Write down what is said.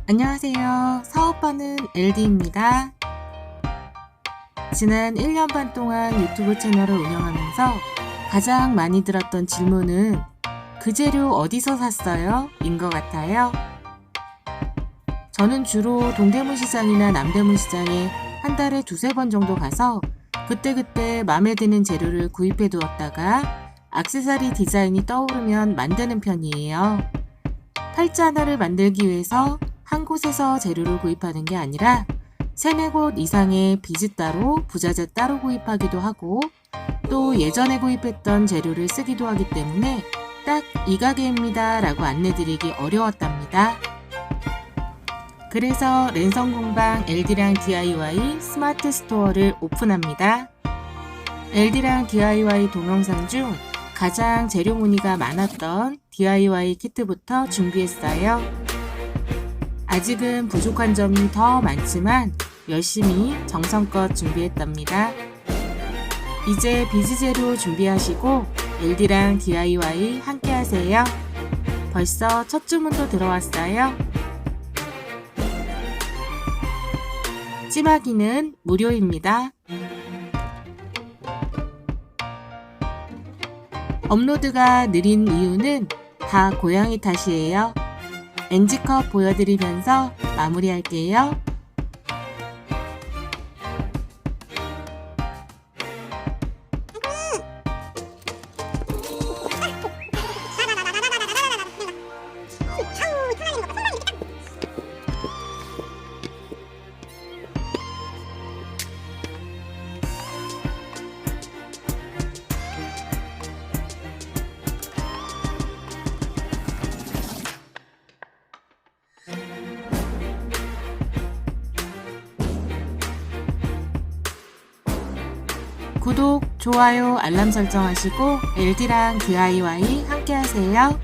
안녕하세요. 사업하는 LD입니다. 지난 1년 반 동안 유튜브 채널을 운영하면서 가장 많이 들었던 질문은 그 재료 어디서 샀어요? 인 것 같아요. 저는 주로 동대문 시장이나 남대문 시장에 한 달에 두세 번 정도 가서 그때그때 마음에 드는 재료를 구입해 두었다가 액세서리 디자인이 떠오르면 만드는 편이에요. 팔찌 하나를 만들기 위해서 한 곳에서 재료를 구입하는 게 아니라 3-4곳 이상의 비즈 따로, 부자재 따로 구입하기도 하고 또 예전에 구입했던 재료를 쓰기도 하기 때문에 딱 이 가게입니다 라고 안내드리기 어려웠답니다. 그래서 랜선공방 LD랑 DIY 스마트 스토어를 오픈합니다. LD랑 DIY 동영상 중 가장 재료 문의가 많았던 DIY 키트부터 준비했어요. 아직은 부족한 점이 더 많지만 열심히 정성껏 준비했답니다. 이제 비즈 재료 준비하시고 LD랑 DIY 함께 하세요. 벌써 첫 주문도 들어왔어요. 찜하기는 무료입니다. 업로드가 느린 이유는 다 고양이 탓이에요. NG컵 보여드리면서 마무리할게요. 구독, 좋아요, 알람 설정하시고 LD랑 DIY 함께 하세요.